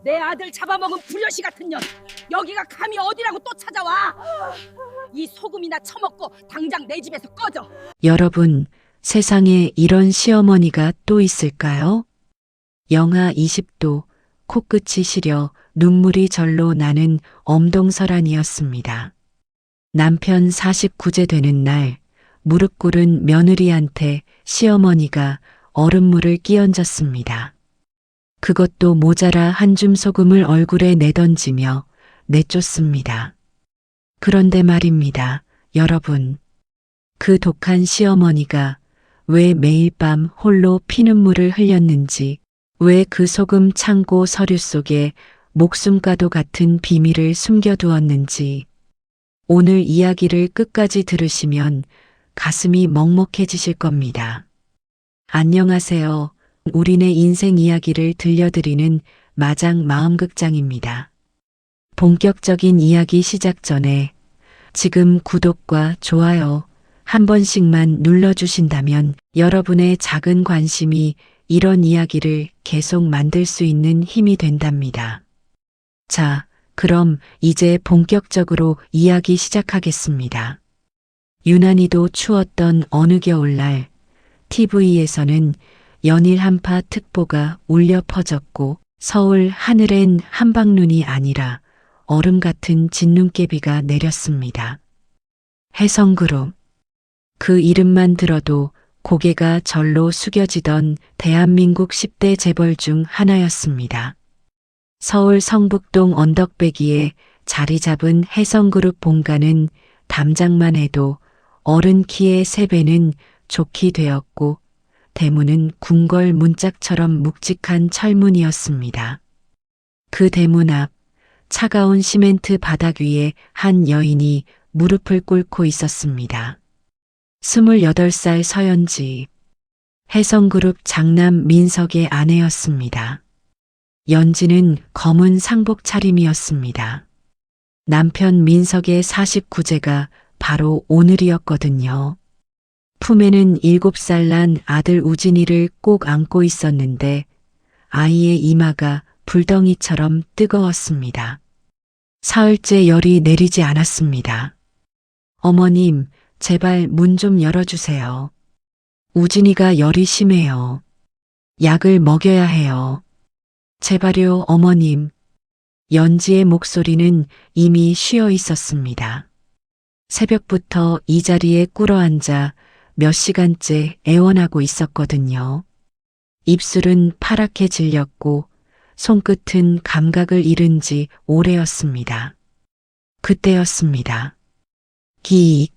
내 아들 잡아먹은 불효시 같은 년, 여기가 감히 어디라고 또 찾아와? 이 소금이나 처먹고 당장 내 집에서 꺼져. 여러분, 세상에 이런 시어머니가 또 있을까요? 영하 20도, 코끝이 시려 눈물이 절로 나는 엄동설안이었습니다. 남편 49제 되는 날, 무릎 꿇은 며느리한테 시어머니가 얼음물을 끼얹었습니다. 그것도 모자라 한 줌 소금을 얼굴에 내던지며 내쫓습니다. 그런데 말입니다, 여러분. 그 독한 시어머니가 왜 매일 밤 홀로 피눈물을 흘렸는지, 왜 그 소금 창고 서류 속에 목숨과도 같은 비밀을 숨겨두었는지, 오늘 이야기를 끝까지 들으시면 가슴이 먹먹해지실 겁니다. 안녕하세요. 우리네 인생 이야기를 들려드리는 마장 마음극장입니다. 본격적인 이야기 시작 전에 지금 구독과 좋아요 한 번씩만 눌러주신다면 여러분의 작은 관심이 이런 이야기를 계속 만들 수 있는 힘이 된답니다. 자, 그럼 이제 본격적으로 이야기 시작하겠습니다. 유난히도 추웠던 어느 겨울날, TV에서는 연일 한파 특보가 울려 퍼졌고 서울 하늘엔 한방눈이 아니라 얼음 같은 진눈깨비가 내렸습니다. 혜성그룹. 그 이름만 들어도 고개가 절로 숙여지던 대한민국 10대 재벌 중 하나였습니다. 서울 성북동 언덕배기에 자리 잡은 혜성그룹 본가는 담장만 해도 어른 키의 3배는 좋게 되었고 대문은 궁궐 문짝처럼 묵직한 철문이었습니다. 그 대문 앞 차가운 시멘트 바닥 위에 한 여인이 무릎을 꿇고 있었습니다. 28살 서연지, 혜성그룹 장남 민석의 아내였습니다. 연지는 검은 상복 차림이었습니다. 남편 민석의 49제가 바로 오늘이었거든요. 품에는 7살 난 아들 우진이를 꼭 안고 있었는데 아이의 이마가 불덩이처럼 뜨거웠습니다. 사흘째 열이 내리지 않았습니다. 어머님, 제발 문 좀 열어주세요. 우진이가 열이 심해요. 약을 먹여야 해요. 제발요, 어머님. 연지의 목소리는 이미 쉬어 있었습니다. 새벽부터 이 자리에 꿇어앉아 몇 시간째 애원하고 있었거든요. 입술은 파랗게 질렸고 손끝은 감각을 잃은 지 오래였습니다. 그때였습니다. 기익.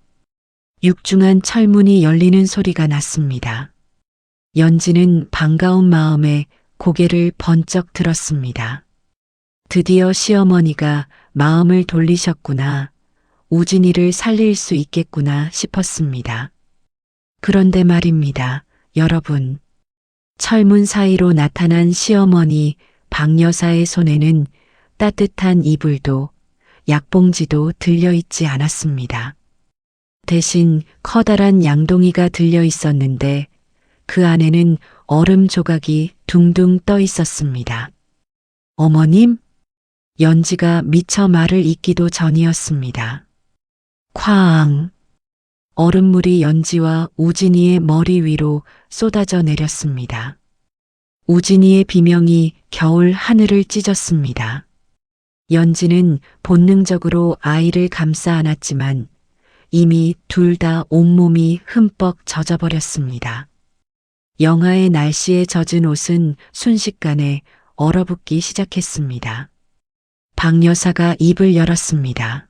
육중한 철문이 열리는 소리가 났습니다. 연지는 반가운 마음에 고개를 번쩍 들었습니다. 드디어 시어머니가 마음을 돌리셨구나. 우진이를 살릴 수 있겠구나 싶었습니다. 그런데 말입니다, 여러분. 철문 사이로 나타난 시어머니 박 여사의 손에는 따뜻한 이불도 약봉지도 들려있지 않았습니다. 대신 커다란 양동이가 들려 있었는데 그 안에는 얼음 조각이 둥둥 떠 있었습니다. 어머님? 연지가 미처 말을 잇기도 전이었습니다. 쾅! 얼음물이 연지와 우진이의 머리 위로 쏟아져 내렸습니다. 우진이의 비명이 겨울 하늘을 찢었습니다. 연지는 본능적으로 아이를 감싸 안았지만 이미 둘 다 온몸이 흠뻑 젖어버렸습니다. 영하의 날씨에 젖은 옷은 순식간에 얼어붙기 시작했습니다. 박 여사가 입을 열었습니다.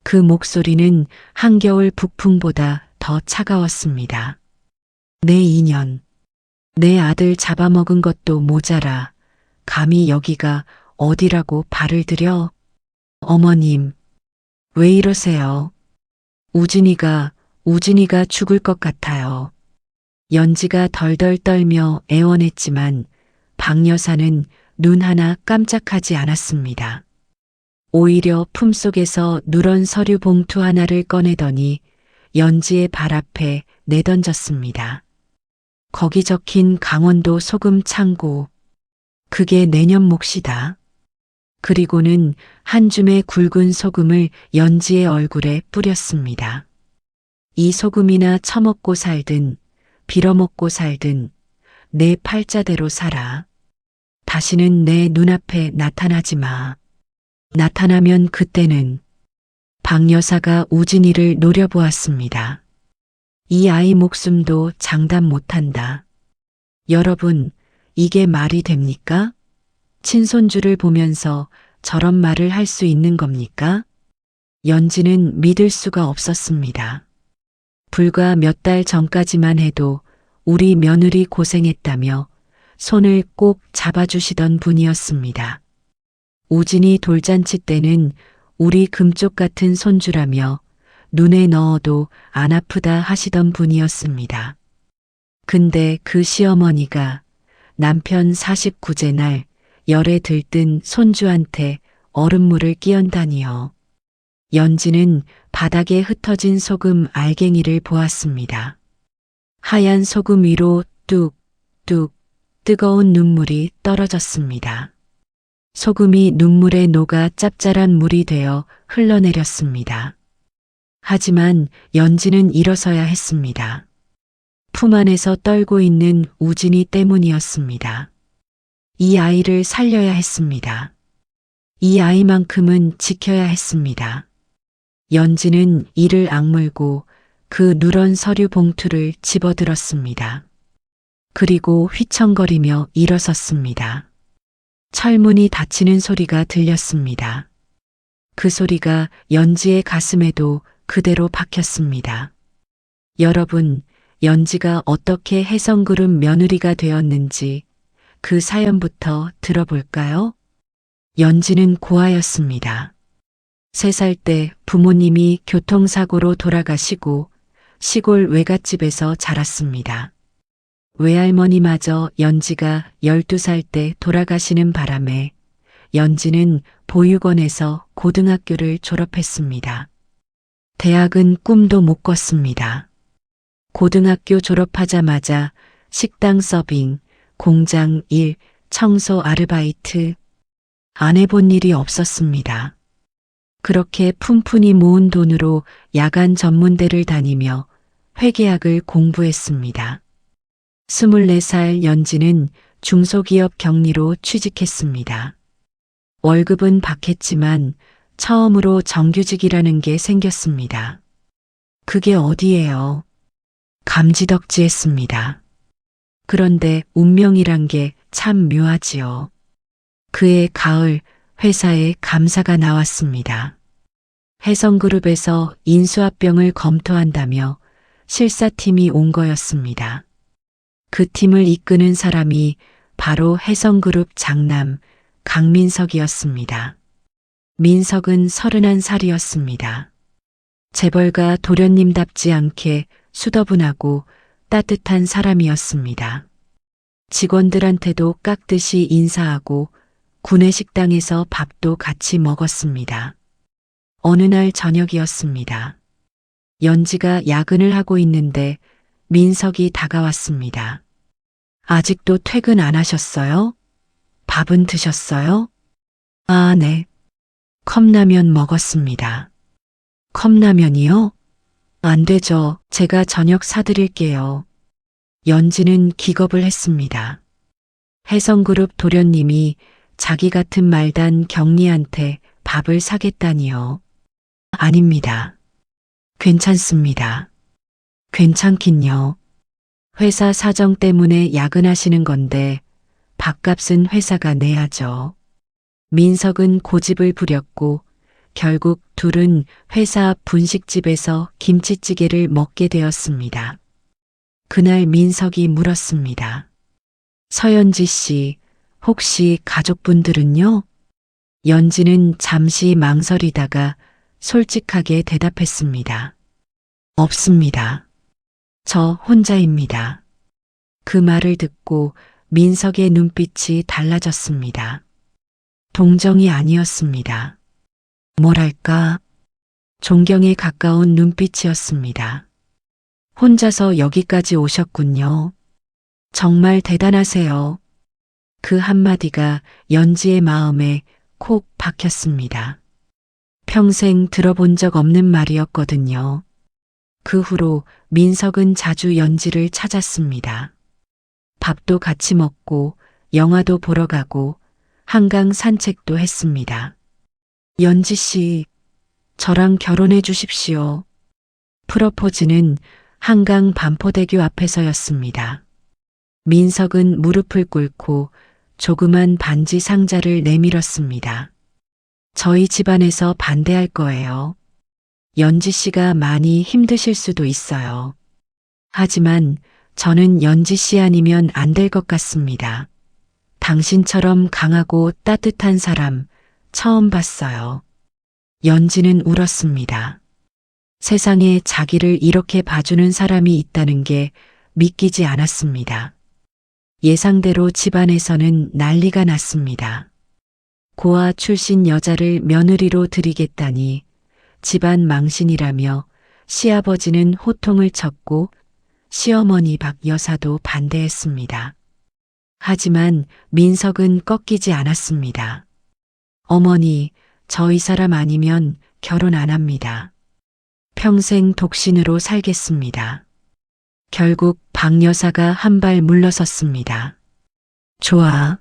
그 목소리는 한겨울 북풍보다 더 차가웠습니다. 내 인연, 내 아들 잡아먹은 것도 모자라 감히 여기가 어디라고 발을 들여? 어머님, 왜 이러세요? 우진이가 죽을 것 같아요. 연지가 덜덜 떨며 애원했지만 박 여사는 눈 하나 깜짝하지 않았습니다. 오히려 품속에서 누런 서류 봉투 하나를 꺼내더니 연지의 발 앞에 내던졌습니다. 거기 적힌 강원도 소금 창고. 그게 내년 몫이다. 그리고는 한 줌의 굵은 소금을 연지의 얼굴에 뿌렸습니다. 이 소금이나 처먹고 살든 빌어먹고 살든 내 팔자대로 살아. 다시는 내 눈앞에 나타나지 마. 나타나면 그때는 박 여사가 우진이를 노려보았습니다. 이 아이 목숨도 장담 못한다. 여러분, 이게 말이 됩니까? 친손주를 보면서 저런 말을 할 수 있는 겁니까? 연지는 믿을 수가 없었습니다. 불과 몇 달 전까지만 해도 우리 며느리 고생했다며 손을 꼭 잡아주시던 분이었습니다. 우진이 돌잔치 때는 우리 금쪽 같은 손주라며 눈에 넣어도 안 아프다 하시던 분이었습니다. 근데 그 시어머니가 남편 49제 날 열에 들뜬 손주한테 얼음물을 끼얹다니요. 연지는 바닥에 흩어진 소금 알갱이를 보았습니다. 하얀 소금 위로 뚝뚝 뜨거운 눈물이 떨어졌습니다. 소금이 눈물에 녹아 짭짤한 물이 되어 흘러내렸습니다. 하지만 연지는 일어서야 했습니다. 품 안에서 떨고 있는 우진이 때문이었습니다. 이 아이를 살려야 했습니다. 이 아이만큼은 지켜야 했습니다. 연지는 이를 악물고 그 누런 서류 봉투를 집어들었습니다. 그리고 휘청거리며 일어섰습니다. 철문이 닫히는 소리가 들렸습니다. 그 소리가 연지의 가슴에도 그대로 박혔습니다. 여러분, 연지가 어떻게 혜성그룹 며느리가 되었는지 그 사연부터 들어볼까요? 연지는 고아였습니다. 3살 때 부모님이 교통사고로 돌아가시고 시골 외갓집에서 자랐습니다. 외할머니마저 연지가 12살 때 돌아가시는 바람에 연지는 보육원에서 고등학교를 졸업했습니다. 대학은 꿈도 못 꿨습니다. 고등학교 졸업하자마자 식당 서빙, 공장 일, 청소 아르바이트, 안 해본 일이 없었습니다. 그렇게 푼푼히 모은 돈으로 야간 전문대를 다니며 회계학을 공부했습니다. 24살 연지는 중소기업 경리로 취직했습니다. 월급은 박했지만 처음으로 정규직이라는 게 생겼습니다. 그게 어디예요? 감지덕지했습니다. 그런데 운명이란 게 참 묘하지요. 그해 가을 회사에 감사가 나왔습니다. 혜성그룹에서 인수합병을 검토한다며 실사팀이 온 거였습니다. 그 팀을 이끄는 사람이 바로 혜성그룹 장남 강민석이었습니다. 민석은 31살이었습니다. 재벌가 도련님답지 않게 수더분하고 따뜻한 사람이었습니다. 직원들한테도 깍듯이 인사하고 구내식당에서 밥도 같이 먹었습니다. 어느 날 저녁이었습니다. 연지가 야근을 하고 있는데 민석이 다가왔습니다. 아직도 퇴근 안 하셨어요? 밥은 드셨어요? 아, 네. 컵라면 먹었습니다. 컵라면이요? 안 되죠. 제가 저녁 사드릴게요. 연지는 기겁을 했습니다. 혜성그룹 도련님이 자기 같은 말단 경리한테 밥을 사겠다니요. 아닙니다. 괜찮습니다. 괜찮긴요. 회사 사정 때문에 야근하시는 건데 밥값은 회사가 내야죠. 민석은 고집을 부렸고 결국 둘은 회사 앞 분식집에서 김치찌개를 먹게 되었습니다. 그날 민석이 물었습니다. 서연지 씨, 혹시 가족분들은요? 연지는 잠시 망설이다가 솔직하게 대답했습니다. 없습니다. 저 혼자입니다. 그 말을 듣고 민석의 눈빛이 달라졌습니다. 동정이 아니었습니다. 뭐랄까, 존경에 가까운 눈빛이었습니다. 혼자서 여기까지 오셨군요. 정말 대단하세요. 그 한마디가 연지의 마음에 콕 박혔습니다. 평생 들어본 적 없는 말이었거든요. 그 후로 민석은 자주 연지를 찾았습니다. 밥도 같이 먹고 영화도 보러 가고 한강 산책도 했습니다. 연지 씨, 저랑 결혼해 주십시오. 프러포즈는 한강 반포대교 앞에서였습니다. 민석은 무릎을 꿇고 조그만 반지 상자를 내밀었습니다. 저희 집안에서 반대할 거예요. 연지 씨가 많이 힘드실 수도 있어요. 하지만 저는 연지 씨 아니면 안 될 것 같습니다. 당신처럼 강하고 따뜻한 사람 처음 봤어요. 연지는 울었습니다. 세상에 자기를 이렇게 봐주는 사람이 있다는 게 믿기지 않았습니다. 예상대로 집안에서는 난리가 났습니다. 고아 출신 여자를 며느리로 들이겠다니 집안 망신이라며 시아버지는 호통을 쳤고 시어머니 박 여사도 반대했습니다. 하지만 민석은 꺾이지 않았습니다. 어머니, 저 이 사람 아니면 결혼 안 합니다. 평생 독신으로 살겠습니다. 결국 박 여사가 한 발 물러섰습니다. 좋아.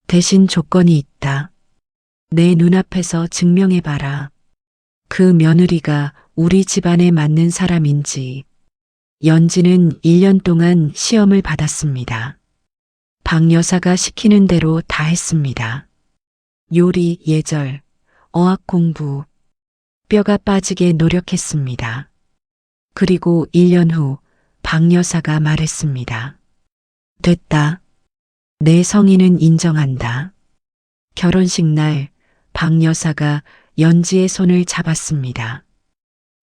대신 조건이 있다. 내 눈앞에서 증명해봐라. 그 며느리가 우리 집안에 맞는 사람인지. 연지는 1년 동안 시험을 받았습니다. 박 여사가 시키는 대로 다 했습니다. 요리, 예절, 어학 공부, 뼈가 빠지게 노력했습니다. 그리고 1년 후 박 여사가 말했습니다. 됐다. 내 성의는 인정한다. 결혼식 날 박 여사가 연지의 손을 잡았습니다.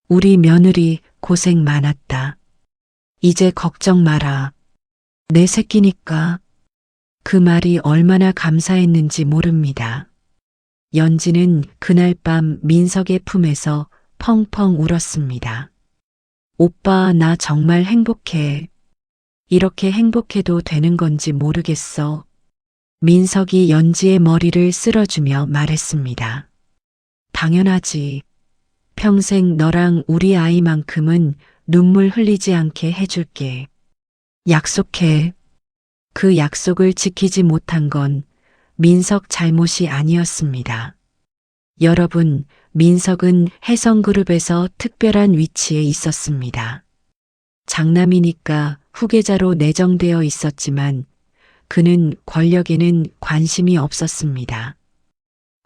우리 며느리 고생 많았다. 이제 걱정 마라. 내 새끼니까. 그 말이 얼마나 감사했는지 모릅니다. 연지는 그날 밤 민석의 품에서 펑펑 울었습니다. 오빠, 나 정말 행복해. 이렇게 행복해도 되는 건지 모르겠어. 민석이 연지의 머리를 쓸어주며 말했습니다. 당연하지. 평생 너랑 우리 아이만큼은 눈물 흘리지 않게 해줄게. 약속해. 그 약속을 지키지 못한 건 민석 잘못이 아니었습니다. 여러분, 민석은 혜성그룹에서 특별한 위치에 있었습니다. 장남이니까 후계자로 내정되어 있었지만 그는 권력에는 관심이 없었습니다.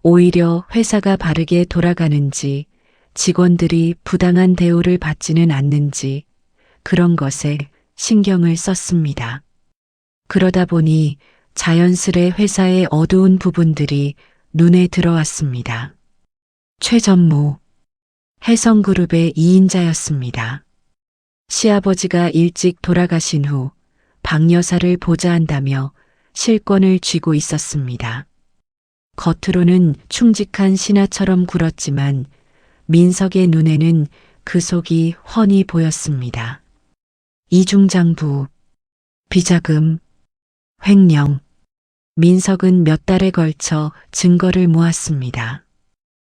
오히려 회사가 바르게 돌아가는지 직원들이 부당한 대우를 받지는 않는지 그런 것에 신경을 썼습니다. 그러다 보니 자연스레 회사의 어두운 부분들이 눈에 들어왔습니다. 최전무, 혜성그룹의 2인자였습니다. 시아버지가 일찍 돌아가신 후 박 여사를 보좌한다며 실권을 쥐고 있었습니다. 겉으로는 충직한 신하처럼 굴었지만 민석의 눈에는 그 속이 훤히 보였습니다. 이중장부, 비자금, 횡령. 민석은 몇 달에 걸쳐 증거를 모았습니다.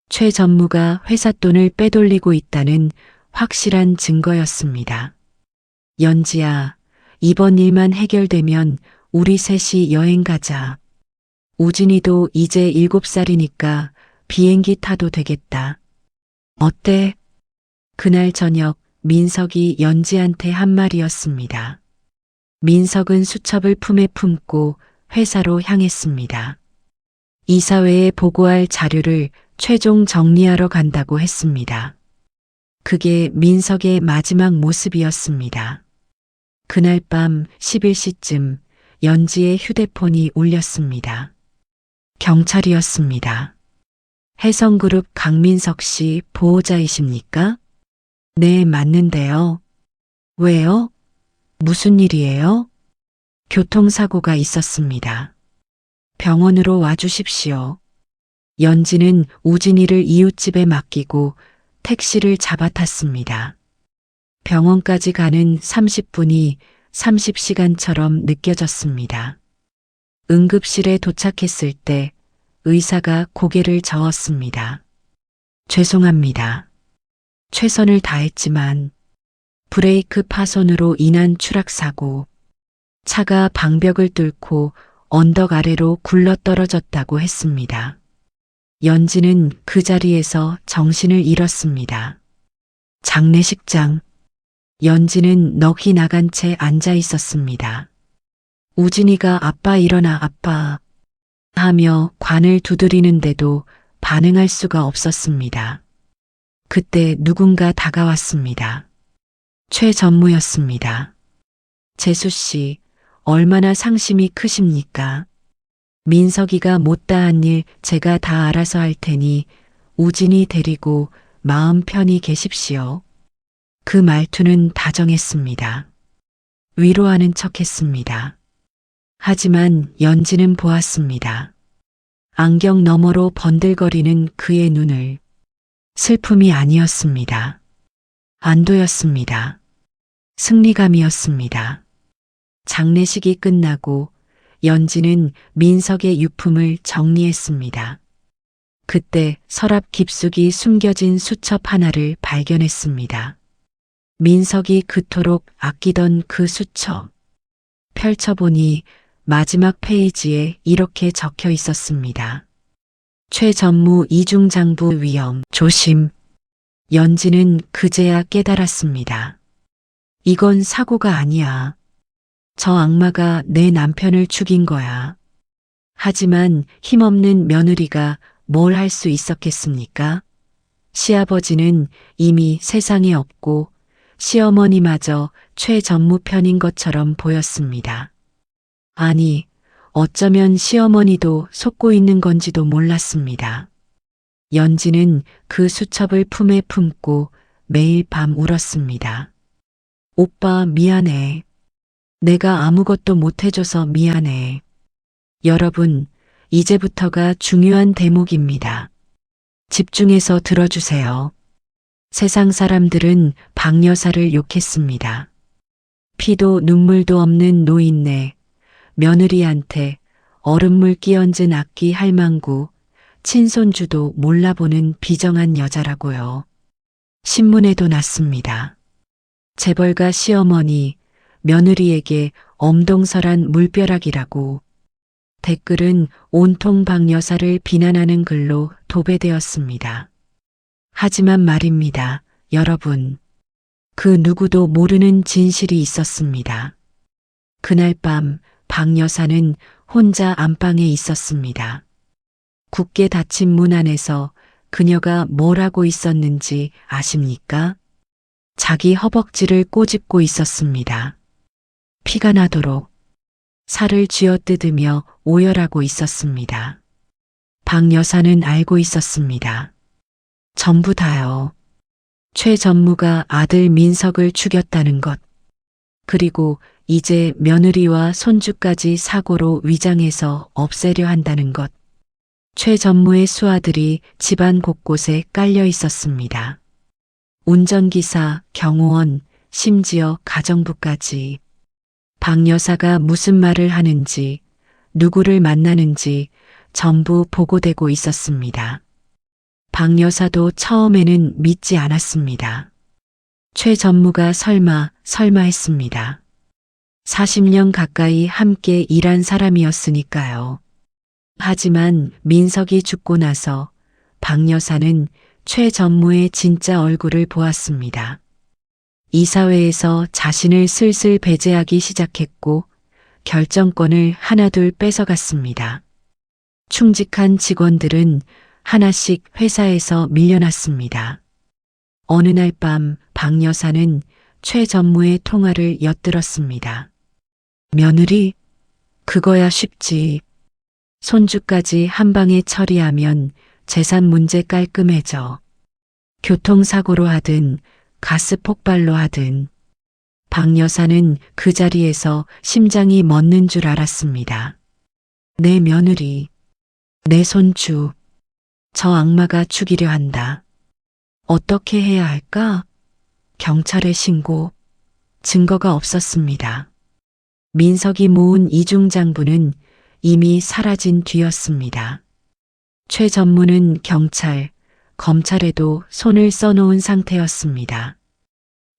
최 전무가 회사 돈을 빼돌리고 있다는 확실한 증거였습니다. 연지야, 이번 일만 해결되면 우리 셋이 여행 가자. 우진이도 이제 7살이니까 비행기 타도 되겠다. 어때? 그날 저녁 민석이 연지한테 한 말이었습니다. 민석은 수첩을 품에 품고 회사로 향했습니다. 이사회에 보고할 자료를 최종 정리하러 간다고 했습니다. 그게 민석의 마지막 모습이었습니다. 그날 밤 11시쯤 연지의 휴대폰이 울렸습니다. 경찰이었습니다. 혜성그룹 강민석 씨 보호자이십니까? 네, 맞는데요. 왜요? 무슨 일이에요? 교통사고가 있었습니다. 병원으로 와주십시오. 연지는 우진이를 이웃집에 맡기고 택시를 잡아탔습니다. 병원까지 가는 30분이 30시간처럼 느껴졌습니다. 응급실에 도착했을 때 의사가 고개를 저었습니다. 죄송합니다. 최선을 다했지만 브레이크 파손으로 인한 추락사고, 차가 방벽을 뚫고 언덕 아래로 굴러떨어졌다고 했습니다. 연지는 그 자리에서 정신을 잃었습니다. 장례식장. 연지는 넋이 나간 채 앉아 있었습니다. 우진이가 아빠 일어나 아빠 하며 관을 두드리는데도 반응할 수가 없었습니다. 그때 누군가 다가왔습니다. 최전무였습니다. 재수 씨, 얼마나 상심이 크십니까? 민석이가 못다한 일 제가 다 알아서 할 테니 우진이 데리고 마음 편히 계십시오. 그 말투는 다정했습니다. 위로하는 척했습니다. 하지만 연지는 보았습니다. 안경 너머로 번들거리는 그의 눈을. 슬픔이 아니었습니다. 안도였습니다. 승리감이었습니다. 장례식이 끝나고 연지는 민석의 유품을 정리했습니다. 그때 서랍 깊숙이 숨겨진 수첩 하나를 발견했습니다. 민석이 그토록 아끼던 그 수첩. 펼쳐보니 마지막 페이지에 이렇게 적혀 있었습니다. 최전무 이중장부 위험 조심. 연지는 그제야 깨달았습니다. 이건 사고가 아니야. 저 악마가 내 남편을 죽인 거야. 하지만 힘없는 며느리가 뭘 할 수 있었겠습니까? 시아버지는 이미 세상에 없고 시어머니마저 최전무 편인 것처럼 보였습니다. 아니, 어쩌면 시어머니도 속고 있는 건지도 몰랐습니다. 연지는 그 수첩을 품에 품고 매일 밤 울었습니다. 오빠 미안해. 내가 아무것도 못해줘서 미안해. 여러분, 이제부터가 중요한 대목입니다. 집중해서 들어주세요. 세상 사람들은 박 여사를 욕했습니다. 피도 눈물도 없는 노인네, 며느리한테 얼음물 끼얹은 악기 할망구, 친손주도 몰라보는 비정한 여자라고요. 신문에도 났습니다. 재벌가 시어머니, 며느리에게 엄동설한 물벼락이라고. 댓글은 온통 박 여사를 비난하는 글로 도배되었습니다. 하지만 말입니다, 여러분. 그 누구도 모르는 진실이 있었습니다. 그날 밤 박 여사는 혼자 안방에 있었습니다. 굳게 닫힌 문 안에서 그녀가 뭘 하고 있었는지 아십니까? 자기 허벅지를 꼬집고 있었습니다. 피가 나도록 살을 쥐어뜯으며 오열하고 있었습니다. 박 여사는 알고 있었습니다. 전부 다요. 최 전무가 아들 민석을 죽였다는 것. 그리고 이제 며느리와 손주까지 사고로 위장해서 없애려 한다는 것. 최 전무의 수아들이 집안 곳곳에 깔려 있었습니다. 운전기사, 경호원, 심지어 가정부까지. 박 여사가 무슨 말을 하는지, 누구를 만나는지 전부 보고되고 있었습니다. 박 여사도 처음에는 믿지 않았습니다. 최 전무가 설마 했습니다. 40년 가까이 함께 일한 사람이었으니까요. 하지만 민석이 죽고 나서 박 여사는 최 전무의 진짜 얼굴을 보았습니다. 이사회에서 자신을 슬슬 배제하기 시작했고 결정권을 하나둘 뺏어갔습니다. 충직한 직원들은 하나씩 회사에서 밀려났습니다. 어느 날 밤 박 여사는 최 전무의 통화를 엿들었습니다. 며느리, 그거야 쉽지. 손주까지 한 방에 처리하면 재산 문제 깔끔해져. 교통사고로 하든 가스 폭발로 하든. 박 여사는 그 자리에서 심장이 멎는 줄 알았습니다. 내 며느리, 내 손주, 저 악마가 죽이려 한다. 어떻게 해야 할까? 경찰에 신고. 증거가 없었습니다. 민석이 모은 이중장부는 이미 사라진 뒤였습니다. 최 전무는 경찰, 검찰에도 손을 써놓은 상태였습니다.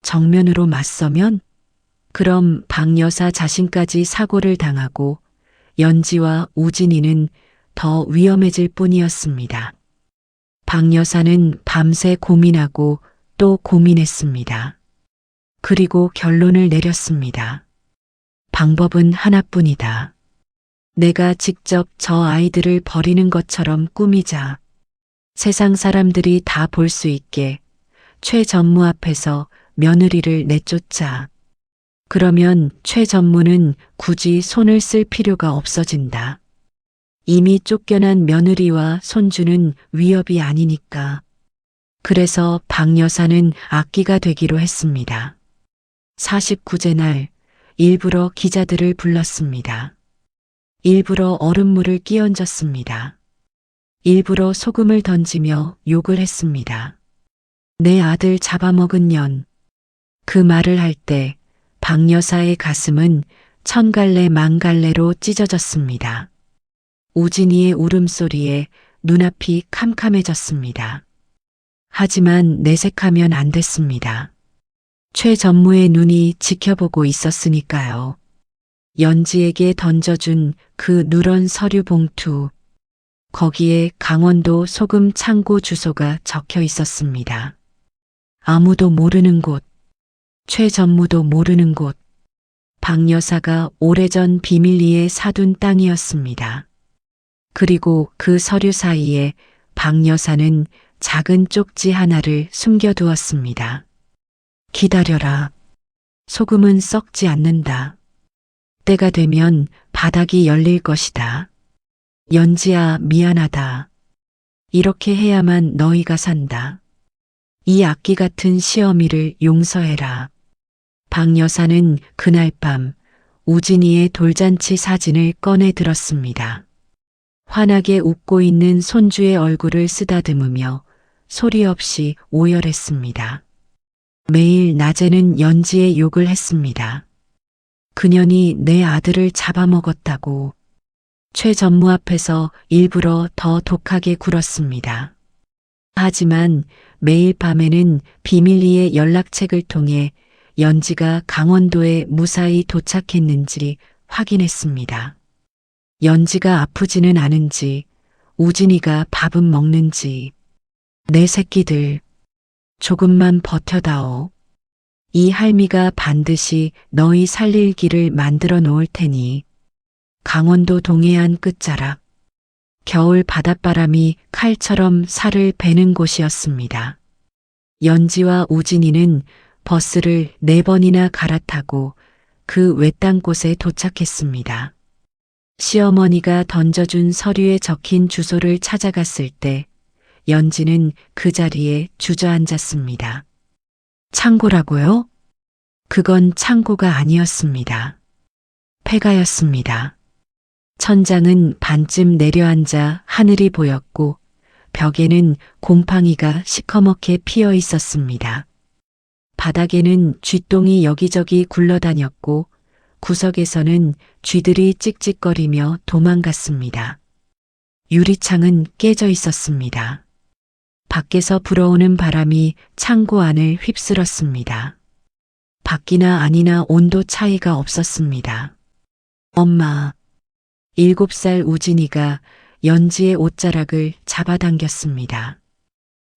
정면으로 맞서면? 그럼 박 여사 자신까지 사고를 당하고 연지와 우진이는 더 위험해질 뿐이었습니다. 박 여사는 밤새 고민하고 또 고민했습니다. 그리고 결론을 내렸습니다. 방법은 하나뿐이다. 내가 직접 저 아이들을 버리는 것처럼 꾸미자. 세상 사람들이 다 볼 수 있게 최 전무 앞에서 며느리를 내쫓자. 그러면 최 전무는 굳이 손을 쓸 필요가 없어진다. 이미 쫓겨난 며느리와 손주는 위협이 아니니까. 그래서 박 여사는 악기가 되기로 했습니다. 49제 날 일부러 기자들을 불렀습니다. 일부러 얼음물을 끼얹었습니다. 일부러 소금을 던지며 욕을 했습니다. 내 아들 잡아먹은 년. 그 말을 할 때 박 여사의 가슴은 천갈래 만갈래로 찢어졌습니다. 우진이의 울음소리에 눈앞이 캄캄해졌습니다. 하지만 내색하면 안 됐습니다. 최 전무의 눈이 지켜보고 있었으니까요. 연지에게 던져준 그 누런 서류 봉투. 거기에 강원도 소금 창고 주소가 적혀 있었습니다. 아무도 모르는 곳, 최 전무도 모르는 곳, 박 여사가 오래전 비밀리에 사둔 땅이었습니다. 그리고 그 서류 사이에 박 여사는 작은 쪽지 하나를 숨겨두었습니다. 기다려라. 소금은 썩지 않는다. 때가 되면 바닥이 열릴 것이다. 연지야, 미안하다. 이렇게 해야만 너희가 산다. 이 악기 같은 시어미를 용서해라. 박 여사는 그날 밤 우진이의 돌잔치 사진을 꺼내 들었습니다. 환하게 웃고 있는 손주의 얼굴을 쓰다듬으며 소리 없이 오열했습니다. 매일 낮에는 연지의 욕을 했습니다. 그년이 내 아들을 잡아먹었다고. 최 전무 앞에서 일부러 더 독하게 굴었습니다. 하지만 매일 밤에는 비밀리에 연락책을 통해 연지가 강원도에 무사히 도착했는지 확인했습니다. 연지가 아프지는 않은지, 우진이가 밥은 먹는지. 내 새끼들, 조금만 버텨다오. 이 할미가 반드시 너희 살릴 길을 만들어 놓을 테니. 강원도 동해안 끝자락. 겨울 바닷바람이 칼처럼 살을 베는 곳이었습니다. 연지와 우진이는 버스를 4번이나 갈아타고 그 외딴 곳에 도착했습니다. 시어머니가 던져준 서류에 적힌 주소를 찾아갔을 때 연지는 그 자리에 주저앉았습니다. 창고라고요? 그건 창고가 아니었습니다. 폐가였습니다. 천장은 반쯤 내려앉아 하늘이 보였고 벽에는 곰팡이가 시커멓게 피어 있었습니다. 바닥에는 쥐똥이 여기저기 굴러다녔고 구석에서는 쥐들이 찍찍거리며 도망갔습니다. 유리창은 깨져 있었습니다. 밖에서 불어오는 바람이 창고 안을 휩쓸었습니다. 밖이나 안이나 온도 차이가 없었습니다. 엄마. 7살 우진이가 연지의 옷자락을 잡아당겼습니다.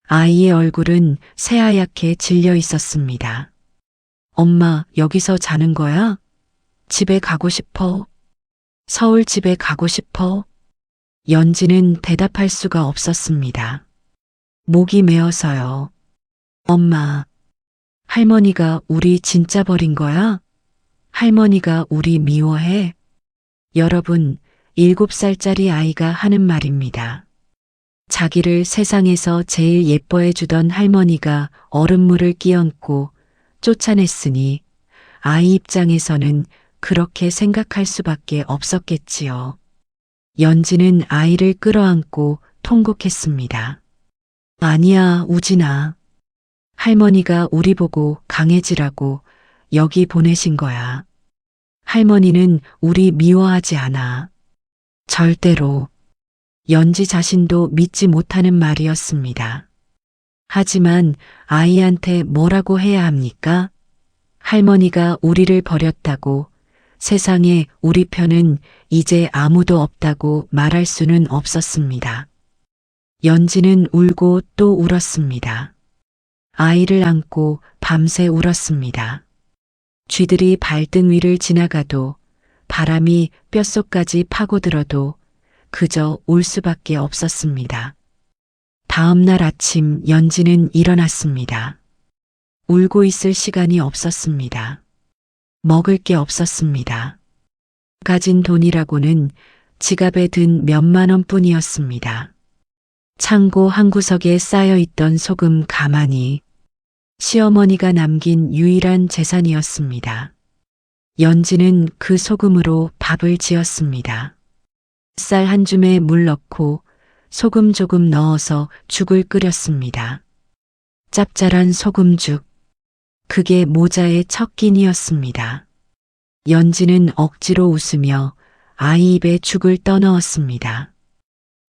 아이의 얼굴은 새하얗게 질려 있었습니다. 엄마, 여기서 자는 거야? 집에 가고 싶어. 서울 집에 가고 싶어. 연지는 대답할 수가 없었습니다. 목이 메어서요. 엄마, 할머니가 우리 진짜 버린 거야? 할머니가 우리 미워해? 여러분, 7살짜리 아이가 하는 말입니다. 자기를 세상에서 제일 예뻐해 주던 할머니가 얼음물을 끼얹고 쫓아냈으니 아이 입장에서는 그렇게 생각할 수밖에 없었겠지요. 연지는 아이를 끌어안고 통곡했습니다. 아니야, 우진아. 할머니가 우리 보고 강해지라고 여기 보내신 거야. 할머니는 우리 미워하지 않아. 절대로. 연지 자신도 믿지 못하는 말이었습니다. 하지만 아이한테 뭐라고 해야 합니까? 할머니가 우리를 버렸다고, 세상에 우리 편은 이제 아무도 없다고 말할 수는 없었습니다. 연지는 울고 또 울었습니다. 아이를 안고 밤새 울었습니다. 쥐들이 발등 위를 지나가도, 바람이 뼛속까지 파고들어도 그저 울 수밖에 없었습니다. 다음 날 아침 연지는 일어났습니다. 울고 있을 시간이 없었습니다. 먹을 게 없었습니다. 가진 돈이라고는 지갑에 든 몇만 원뿐이었습니다. 창고 한 구석에 쌓여 있던 소금 가마니, 시어머니가 남긴 유일한 재산이었습니다. 연지는 그 소금으로 밥을 지었습니다. 쌀 한 줌에 물 넣고 소금 조금 넣어서 죽을 끓였습니다. 짭짤한 소금죽. 그게 모자의 첫 끼니였습니다. 연지는 억지로 웃으며 아이 입에 죽을 떠넣었습니다.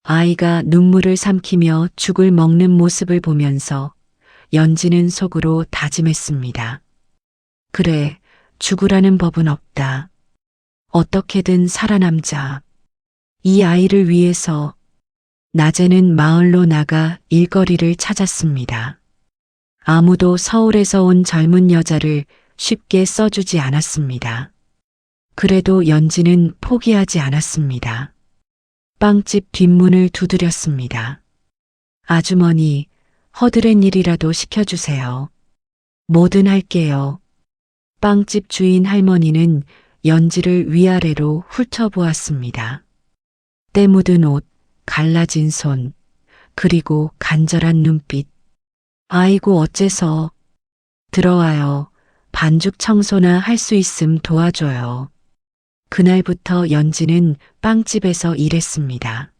아이가 눈물을 삼키며 죽을 먹는 모습을 보면서 연지는 속으로 다짐했습니다. 그래, 죽으라는 법은 없다. 어떻게든 살아남자. 이 아이를 위해서. 낮에는 마을로 나가 일거리를 찾았습니다. 아무도 서울에서 온 젊은 여자를 쉽게 써주지 않았습니다. 그래도 연지는 포기하지 않았습니다. 빵집 뒷문을 두드렸습니다. 아주머니, 허드렛 일이라도 시켜주세요. 뭐든 할게요. 빵집 주인 할머니는 연지를 위아래로 훑어보았습니다. 때 묻은 옷, 갈라진 손, 그리고 간절한 눈빛. 아이고 어째서. 들어와요. 반죽 청소나 할 수 있음 도와줘요. 그날부터 연지는 빵집에서 일했습니다.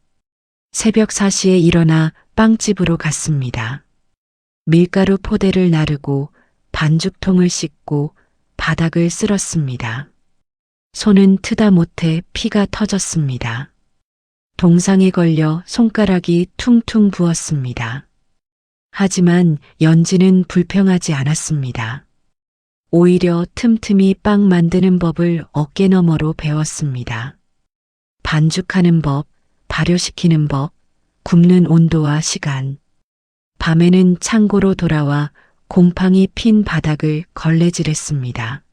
새벽 4시에 일어나 빵집으로 갔습니다. 밀가루 포대를 나르고 반죽통을 씻고 바닥을 쓸었습니다. 손은 트다 못해 피가 터졌습니다. 동상에 걸려 손가락이 퉁퉁 부었습니다. 하지만 연지는 불평하지 않았습니다. 오히려 틈틈이 빵 만드는 법을 어깨너머로 배웠습니다. 반죽하는 법, 발효시키는 법, 굽는 온도와 시간. 밤에는 창고로 돌아와 곰팡이 핀 바닥을 걸레질했습니다.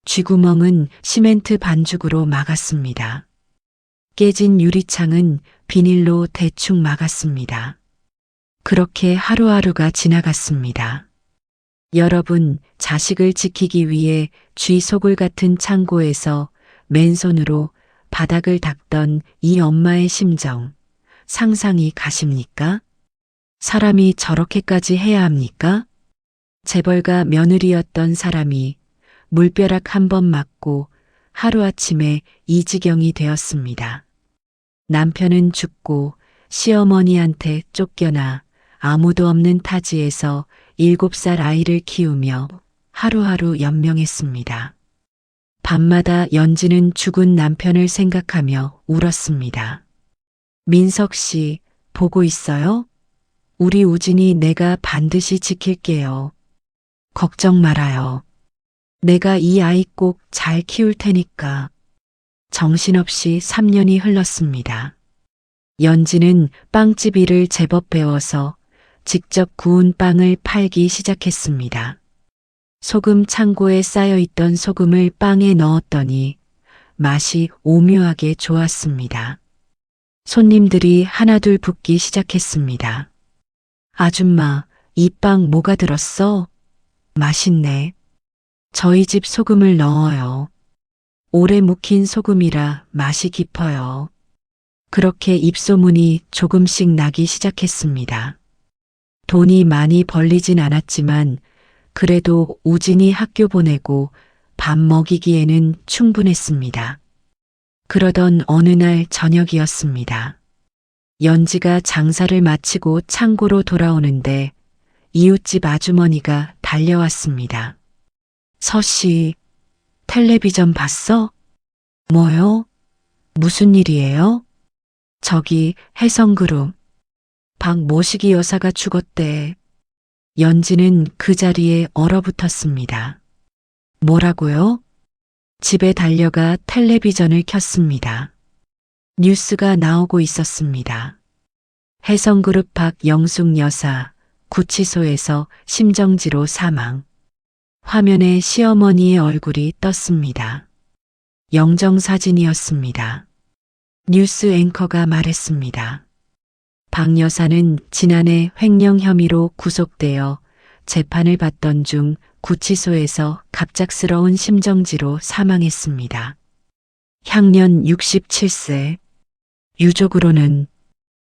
쥐구멍은 시멘트 반죽으로 막았습니다. 깨진 유리창은 비닐로 대충 막았습니다. 그렇게 하루하루가 지나갔습니다. 여러분, 자식을 지키기 위해 쥐 소굴 같은 창고에서 맨손으로 바닥을 닦던 이 엄마의 심정, 상상이 가십니까? 사람이 저렇게까지 해야 합니까? 재벌가 며느리였던 사람이 물벼락 한 번 맞고 하루아침에 이 지경이 되었습니다. 남편은 죽고 시어머니한테 쫓겨나 아무도 없는 타지에서 7살 아이를 키우며 하루하루 연명했습니다. 밤마다 연지는 죽은 남편을 생각하며 울었습니다. 민석 씨, 보고 있어요? 우리 우진이 내가 반드시 지킬게요. 걱정 말아요. 내가 이 아이 꼭 잘 키울 테니까. 정신없이 3년이 흘렀습니다. 연지는 빵집 일을 제법 배워서 직접 구운 빵을 팔기 시작했습니다. 소금 창고에 쌓여있던 소금을 빵에 넣었더니 맛이 오묘하게 좋았습니다. 손님들이 하나둘 붙기 시작했습니다. 아줌마, 이 빵 뭐가 들었어? 맛있네. 저희 집 소금을 넣어요. 오래 묵힌 소금이라 맛이 깊어요. 그렇게 입소문이 조금씩 나기 시작했습니다. 돈이 많이 벌리진 않았지만 그래도 우진이 학교 보내고 밥 먹이기에는 충분했습니다. 그러던 어느 날 저녁이었습니다. 연지가 장사를 마치고 창고로 돌아오는데 이웃집 아주머니가 달려왔습니다. 서씨, 텔레비전 봤어? 뭐요? 무슨 일이에요? 저기 해성그룹 박모시기 여사가 죽었대. 연지는 그 자리에 얼어붙었습니다. 뭐라고요? 집에 달려가 텔레비전을 켰습니다. 뉴스가 나오고 있었습니다. 해성그룹 박영숙 여사 구치소에서 심정지로 사망. 화면에 시어머니의 얼굴이 떴습니다. 영정사진이었습니다. 뉴스 앵커가 말했습니다. 박 여사는 지난해 횡령 혐의로 구속되어 재판을 받던 중 구치소에서 갑작스러운 심정지로 사망했습니다. 향년 67세. 유족으로는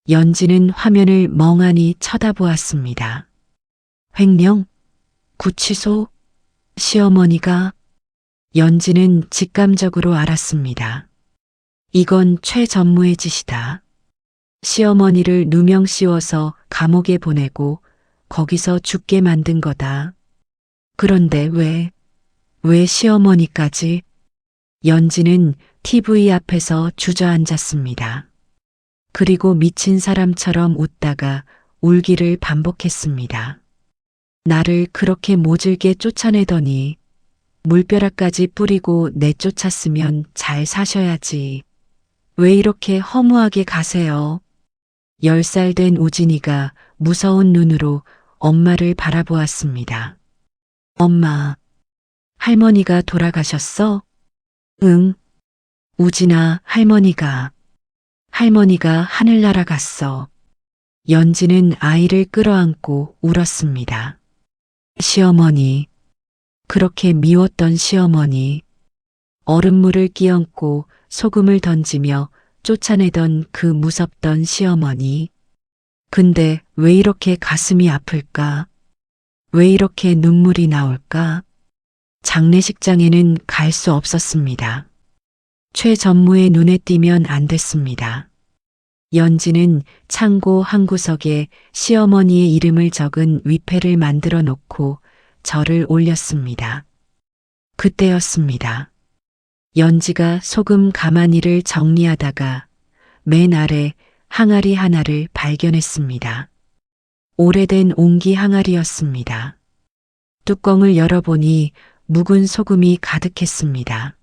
연지는 화면을 멍하니 쳐다보았습니다. 횡령? 구치소? 시어머니가? 연지는 직감적으로 알았습니다. 이건 최전무의 짓이다. 시어머니를 누명 씌워서 감옥에 보내고 거기서 죽게 만든 거다. 그런데 왜 시어머니까지? 연지는 TV 앞에서 주저앉았습니다. 그리고 미친 사람처럼 웃다가 울기를 반복했습니다. 나를 그렇게 모질게 쫓아내더니 물벼락까지 뿌리고 내쫓았으면 잘 사셔야지. 왜 이렇게 허무하게 가세요? 10살 된 우진이가 무서운 눈으로 엄마를 바라보았습니다. 엄마, 할머니가 돌아가셨어? 응. 우진아, 할머니가 하늘 날아갔어. 연지는 아이를 끌어안고 울었습니다. 시어머니, 그렇게 미웠던 시어머니, 얼음물을 끼얹고 소금을 던지며 쫓아내던 그 무섭던 시어머니. 근데 왜 이렇게 가슴이 아플까? 왜 이렇게 눈물이 나올까? 장례식장에는 갈 수 없었습니다. 최전무의 눈에 띄면 안 됐습니다. 연지는 창고 한 구석에 시어머니의 이름을 적은 위패를 만들어 놓고 절을 올렸습니다. 그때였습니다. 연지가 소금 가마니를 정리하다가 맨 아래 항아리 하나를 발견했습니다. 오래된 옹기 항아리였습니다. 뚜껑을 열어보니 묵은 소금이 가득했습니다.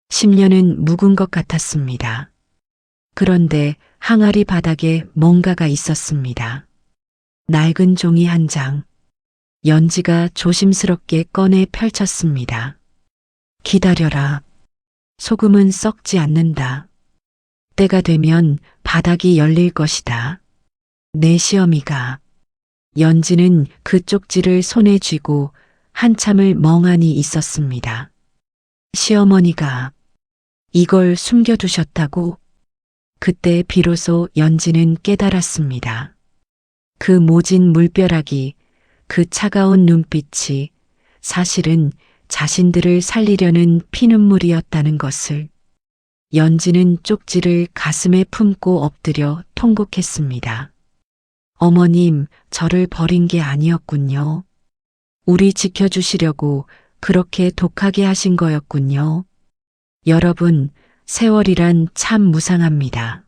10년은 묵은 것 같았습니다. 그런데 항아리 바닥에 뭔가가 있었습니다. 낡은 종이 한 장. 연지가 조심스럽게 꺼내 펼쳤습니다. 기다려라. 소금은 썩지 않는다. 때가 되면 바닥이 열릴 것이다. 내 시어미가. 연지는 그 쪽지를 손에 쥐고 한참을 멍하니 있었습니다. 시어머니가 이걸 숨겨두셨다고? 그때 비로소 연지는 깨달았습니다. 그 모진 물벼락이, 그 차가운 눈빛이 사실은 자신들을 살리려는 피눈물이었다는 것을. 연지는 쪽지를 가슴에 품고 엎드려 통곡했습니다. 어머님, 저를 버린 게 아니었군요. 우리 지켜주시려고 그렇게 독하게 하신 거였군요. 여러분, 세월이란 참 무상합니다.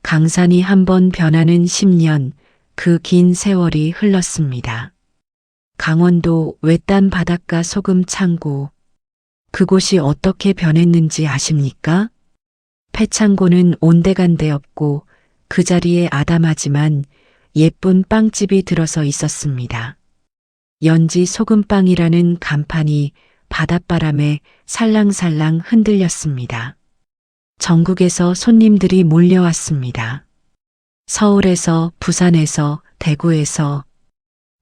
강산이 한번 변하는 10년, 그 긴 세월이 흘렀습니다. 강원도 외딴 바닷가 소금 창고. 그곳이 어떻게 변했는지 아십니까? 폐창고는 온데간데 없고 그 자리에 아담하지만 예쁜 빵집이 들어서 있었습니다. 연지 소금빵이라는 간판이 바닷바람에 살랑살랑 흔들렸습니다. 전국에서 손님들이 몰려왔습니다. 서울에서, 부산에서, 대구에서.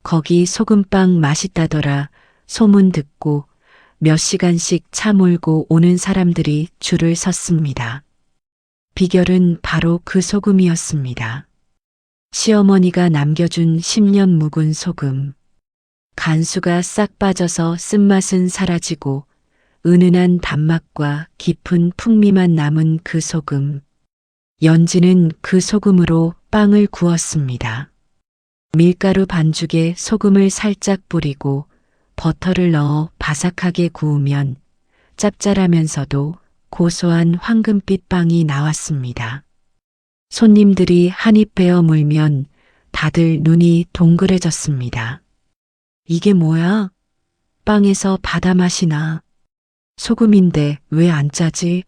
거기 소금빵 맛있다더라 소문 듣고 몇 시간씩 차 몰고 오는 사람들이 줄을 섰습니다. 비결은 바로 그 소금이었습니다. 시어머니가 남겨준 10년 묵은 소금. 간수가 싹 빠져서 쓴맛은 사라지고 은은한 단맛과 깊은 풍미만 남은 그 소금. 연지는 그 소금으로 빵을 구웠습니다. 밀가루 반죽에 소금을 살짝 뿌리고 버터를 넣어 바삭하게 구우면 짭짤하면서도 고소한 황금빛 빵이 나왔습니다. 손님들이 한 입 베어 물면 다들 눈이 동그래졌습니다. 이게 뭐야? 빵에서 바다 맛이 나. 소금인데 왜 안 짜지?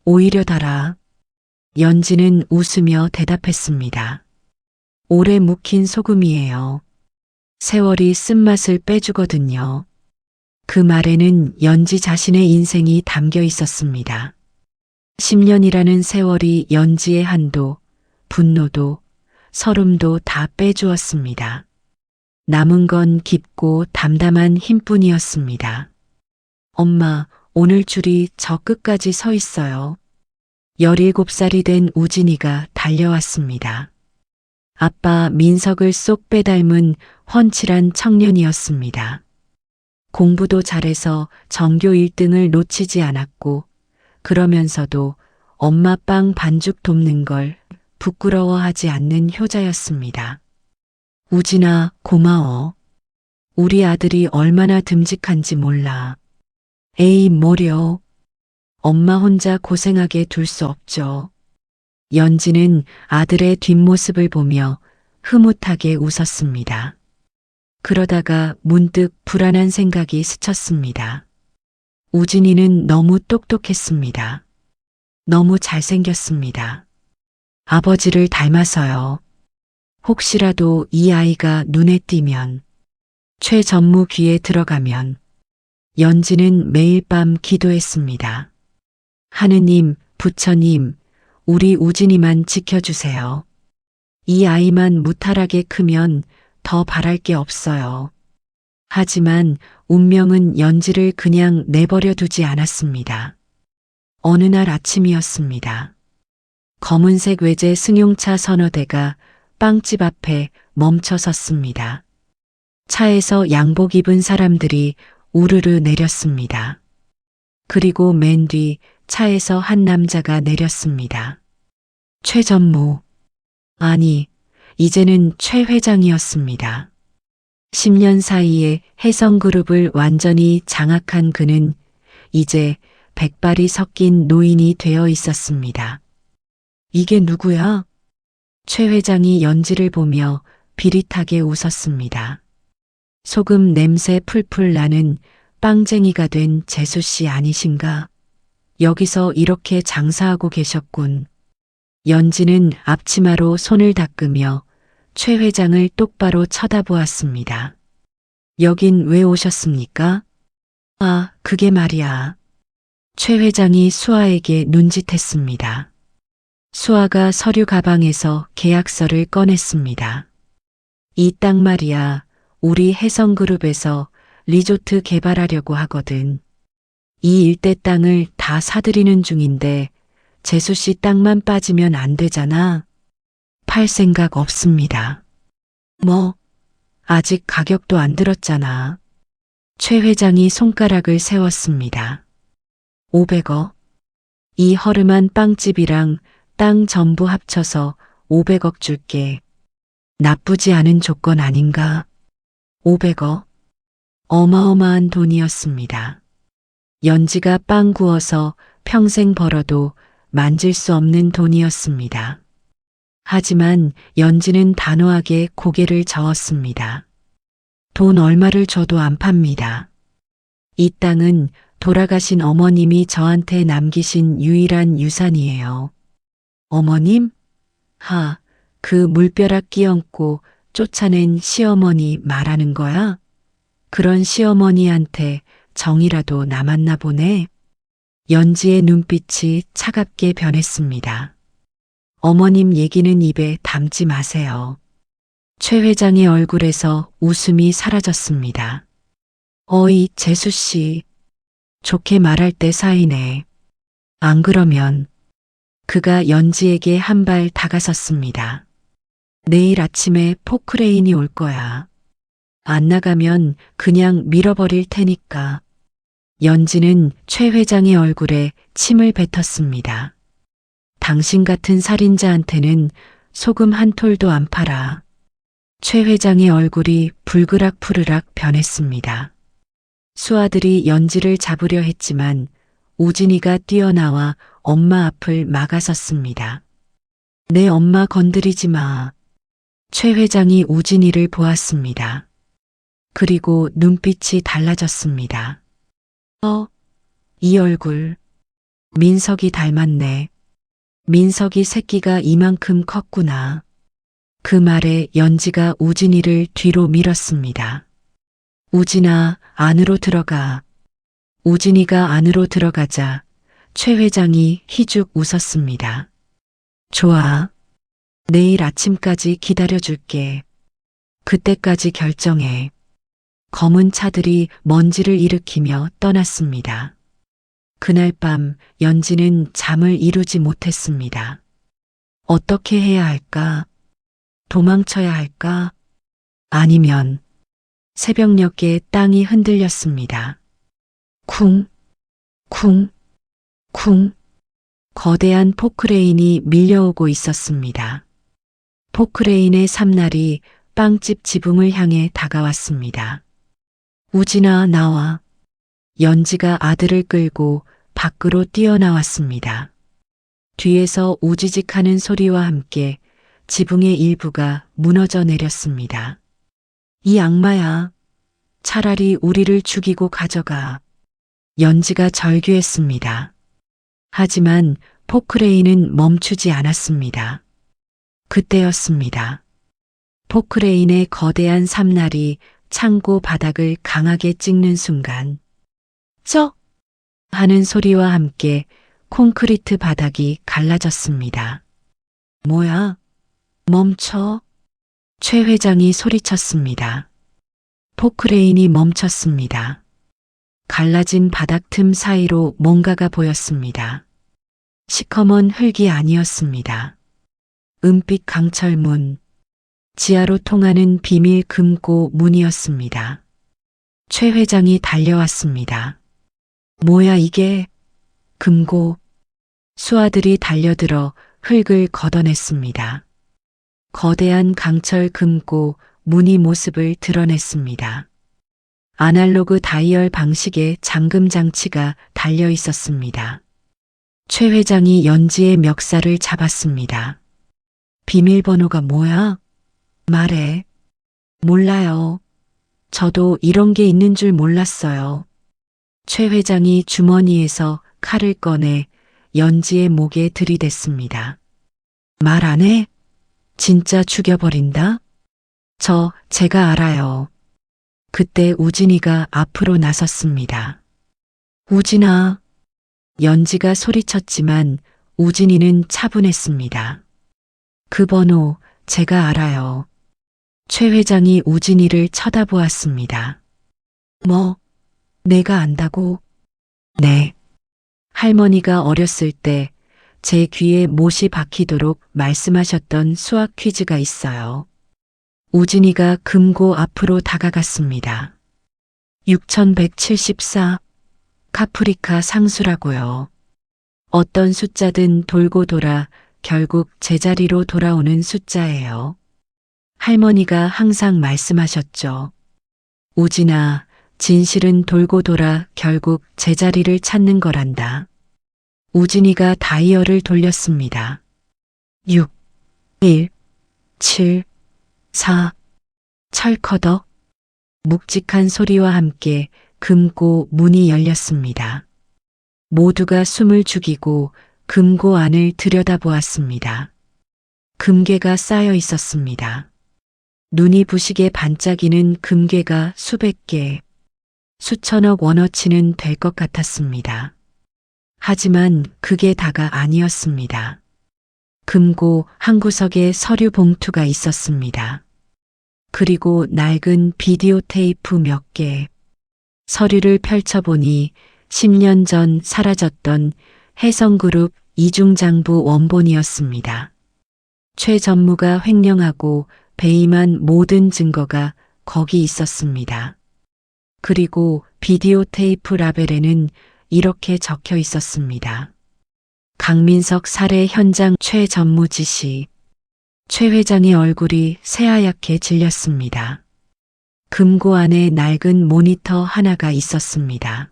오히려 달아. 연지는 웃으며 대답했습니다. 오래 묵힌 소금이에요. 세월이 쓴맛을 빼주거든요. 그 말에는 연지 자신의 인생이 담겨 있었습니다. 10년이라는 세월이 연지의 한도, 분노도, 서름도 다 빼주었습니다. 남은 건 깊고 담담한 힘뿐이었습니다. 엄마, 오늘 줄이 저 끝까지 서 있어요. 17살이 된 우진이가 달려왔습니다. 아빠 민석을 쏙 빼닮은 훤칠한 청년이었습니다. 공부도 잘해서 전교 1등을 놓치지 않았고, 그러면서도 엄마 빵 반죽 돕는 걸 부끄러워하지 않는 효자였습니다. 우진아, 고마워. 우리 아들이 얼마나 듬직한지 몰라. 에이, 뭐려. 엄마 혼자 고생하게 둘 수 없죠. 연지는 아들의 뒷모습을 보며 흐뭇하게 웃었습니다. 그러다가 문득 불안한 생각이 스쳤습니다. 우진이는 너무 똑똑했습니다. 너무 잘생겼습니다. 아버지를 닮아서요. 혹시라도 이 아이가 눈에 띄면, 최 전무 귀에 들어가면, 연지는 매일 밤 기도했습니다. 하느님, 부처님, 우리 우진이만 지켜주세요. 이 아이만 무탈하게 크면 더 바랄 게 없어요. 하지만 운명은 연지를 그냥 내버려 두지 않았습니다. 어느 날 아침이었습니다. 검은색 외제 승용차 서너 대가 빵집 앞에 멈춰 섰습니다. 차에서 양복 입은 사람들이 우르르 내렸습니다. 그리고 맨 뒤 차에서 한 남자가 내렸습니다. 최 전무. 아니, 이제는 최 회장이었습니다. 10년 사이에 혜성그룹을 완전히 장악한 그는 이제 백발이 섞인 노인이 되어 있었습니다. 이게 누구야? 최 회장이 연지를 보며 비릿하게 웃었습니다. 소금 냄새 풀풀 나는 빵쟁이가 된 재수 씨 아니신가? 여기서 이렇게 장사하고 계셨군. 연지는 앞치마로 손을 닦으며 최 회장을 똑바로 쳐다보았습니다. 여긴 왜 오셨습니까? 아, 그게 말이야. 최 회장이 수아에게 눈짓했습니다. 수아가 서류 가방에서 계약서를 꺼냈습니다. 이 땅 말이야, 우리 혜성그룹에서 리조트 개발하려고 하거든. 이 일대 땅을 다 사들이는 중인데 재수 씨 땅만 빠지면 안 되잖아. 팔 생각 없습니다. 뭐, 아직 가격도 안 들었잖아. 최 회장이 손가락을 세웠습니다. 500억. 이 허름한 빵집이랑 땅 전부 합쳐서 500억 줄게. 나쁘지 않은 조건 아닌가? 500억. 어마어마한 돈이었습니다. 연지가 빵 구워서 평생 벌어도 만질 수 없는 돈이었습니다. 하지만 연지는 단호하게 고개를 저었습니다. 돈 얼마를 줘도 안 팝니다. 이 땅은 돌아가신 어머님이 저한테 남기신 유일한 유산이에요. 어머님? 하, 그 물벼락 끼얹고 쫓아낸 시어머니 말하는 거야? 그런 시어머니한테 정이라도 남았나 보네. 연지의 눈빛이 차갑게 변했습니다. 어머님 얘기는 입에 담지 마세요. 최 회장의 얼굴에서 웃음이 사라졌습니다. 어이, 재수 씨. 좋게 말할 때 사이네. 안 그러면. 그가 연지에게 한 발 다가섰습니다. 내일 아침에 포크레인이 올 거야. 안 나가면 그냥 밀어버릴 테니까. 연지는 최 회장의 얼굴에 침을 뱉었습니다. 당신 같은 살인자한테는 소금 한 톨도 안 팔아. 최 회장의 얼굴이 불그락 푸르락 변했습니다. 수아들이 연지를 잡으려 했지만 우진이가 뛰어나와 엄마 앞을 막아섰습니다. 내 엄마 건드리지 마. 최 회장이 우진이를 보았습니다. 그리고 눈빛이 달라졌습니다. 이 얼굴. 민석이 닮았네. 민석이 새끼가 이만큼 컸구나. 그 말에 연지가 우진이를 뒤로 밀었습니다. 우진아, 안으로 들어가. 우진이가 안으로 들어가자 최 회장이 희죽 웃었습니다. 좋아. 내일 아침까지 기다려줄게. 그때까지 결정해. 검은 차들이 먼지를 일으키며 떠났습니다. 그날 밤 연지는 잠을 이루지 못했습니다. 어떻게 해야 할까? 도망쳐야 할까? 아니면 새벽녘에 땅이 흔들렸습니다. 쿵, 쿵, 쿵. 거대한 포크레인이 밀려오고 있었습니다. 포크레인의 삼날이 빵집 지붕을 향해 다가왔습니다. 우진아, 나와. 연지가 아들을 끌고 밖으로 뛰어나왔습니다. 뒤에서 우지직하는 소리와 함께 지붕의 일부가 무너져 내렸습니다. 이 악마야. 차라리 우리를 죽이고 가져가. 연지가 절규했습니다. 하지만 포크레인은 멈추지 않았습니다. 그때였습니다. 포크레인의 거대한 삼날이 창고 바닥을 강하게 찍는 순간 쩍 하는 소리와 함께 콘크리트 바닥이 갈라졌습니다. 뭐야? 멈춰. 최 회장이 소리쳤습니다. 포크레인이 멈췄습니다. 갈라진 바닥 틈 사이로 뭔가가 보였습니다. 시커먼 흙이 아니었습니다. 은빛 강철문, 지하로 통하는 비밀 금고 문이었습니다. 최 회장이 달려왔습니다. 뭐야 이게? 금고. 수아들이 달려들어 흙을 걷어냈습니다. 거대한 강철 금고 문이 모습을 드러냈습니다. 아날로그 다이얼 방식의 잠금 장치가 달려 있었습니다. 최 회장이 연지의 멱살을 잡았습니다. 비밀번호가 뭐야? 말해. 몰라요. 저도 이런 게 있는 줄 몰랐어요. 최 회장이 주머니에서 칼을 꺼내 연지의 목에 들이댔습니다. 말 안 해? 진짜 죽여버린다? 제가 알아요. 그때 우진이가 앞으로 나섰습니다. 우진아. 연지가 소리쳤지만 우진이는 차분했습니다. 그 번호 제가 알아요. 최 회장이 우진이를 쳐다보았습니다. 뭐? 내가 안다고? 네. 할머니가 어렸을 때 제 귀에 못이 박히도록 말씀하셨던 수학 퀴즈가 있어요. 우진이가 금고 앞으로 다가갔습니다. 6174. 카프리카 상수라고요. 어떤 숫자든 돌고 돌아 결국 제자리로 돌아오는 숫자예요. 할머니가 항상 말씀하셨죠. 우진아, 진실은 돌고 돌아 결국 제자리를 찾는 거란다. 우진이가 다이얼을 돌렸습니다. 6, 1, 7, 4. 철커덕. 묵직한 소리와 함께 금고 문이 열렸습니다. 모두가 숨을 죽이고 금고 안을 들여다보았습니다. 금괴가 쌓여 있었습니다. 눈이 부시게 반짝이는 금괴가 수백 개, 수천억 원어치는 될 것 같았습니다. 하지만 그게 다가 아니었습니다. 금고 한 구석에 서류 봉투가 있었습니다. 그리고 낡은 비디오 테이프 몇 개. 서류를 펼쳐보니 10년 전 사라졌던 해성그룹 이중장부 원본이었습니다. 최 전무가 횡령하고 배임한 모든 증거가 거기 있었습니다. 그리고 비디오 테이프 라벨에는 이렇게 적혀 있었습니다. 강민석 살해 현장 최 전무 지시. 최 회장의 얼굴이 새하얗게 질렸습니다. 금고 안에 낡은 모니터 하나가 있었습니다.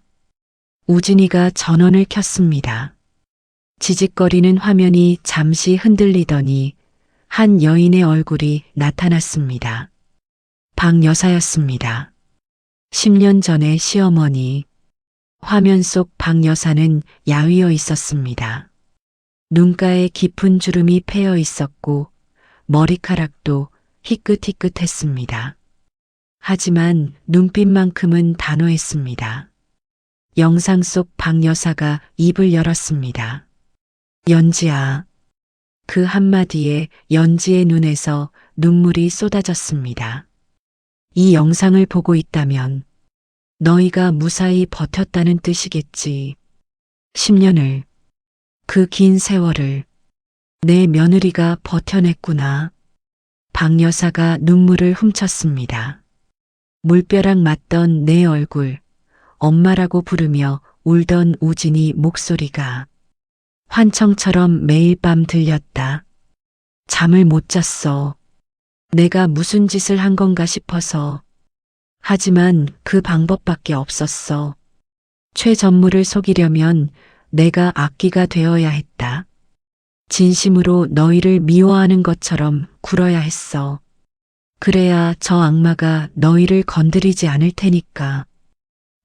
우진이가 전원을 켰습니다. 지직거리는 화면이 잠시 흔들리더니 한 여인의 얼굴이 나타났습니다. 박 여사였습니다. 10년 전의 시어머니. 화면 속 박 여사는 야위어 있었습니다. 눈가에 깊은 주름이 패여 있었고 머리카락도 희끗희끗했습니다. 하지만 눈빛만큼은 단호했습니다. 영상 속 박 여사가 입을 열었습니다. 연지야. 그 한마디에 연지의 눈에서 눈물이 쏟아졌습니다. 이 영상을 보고 있다면 너희가 무사히 버텼다는 뜻이겠지. 10년을, 그 긴 세월을 내 며느리가 버텨냈구나. 박 여사가 눈물을 훔쳤습니다. 물벼락 맞던 내 얼굴, 엄마라고 부르며 울던 우진이 목소리가 환청처럼 매일 밤 들렸다. 잠을 못 잤어. 내가 무슨 짓을 한 건가 싶어서. 하지만 그 방법밖에 없었어. 최전무를 속이려면 내가 악귀가 되어야 했다. 진심으로 너희를 미워하는 것처럼 굴어야 했어. 그래야 저 악마가 너희를 건드리지 않을 테니까.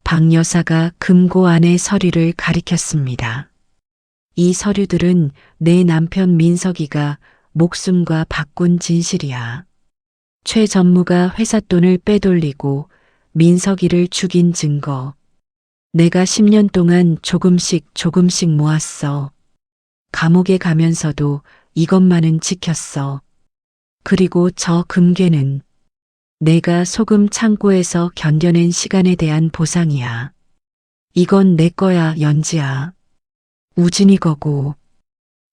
박 여사가 금고 안의 서류를 가리켰습니다. 이 서류들은 내 남편 민석이가 목숨과 바꾼 진실이야. 최 전무가 회사 돈을 빼돌리고 민석이를 죽인 증거. 내가 10년 동안 조금씩 모았어. 감옥에 가면서도 이것만은 지켰어. 그리고 저 금괴는 내가 소금 창고에서 견뎌낸 시간에 대한 보상이야. 이건 내 거야, 연지야. 우진이 거고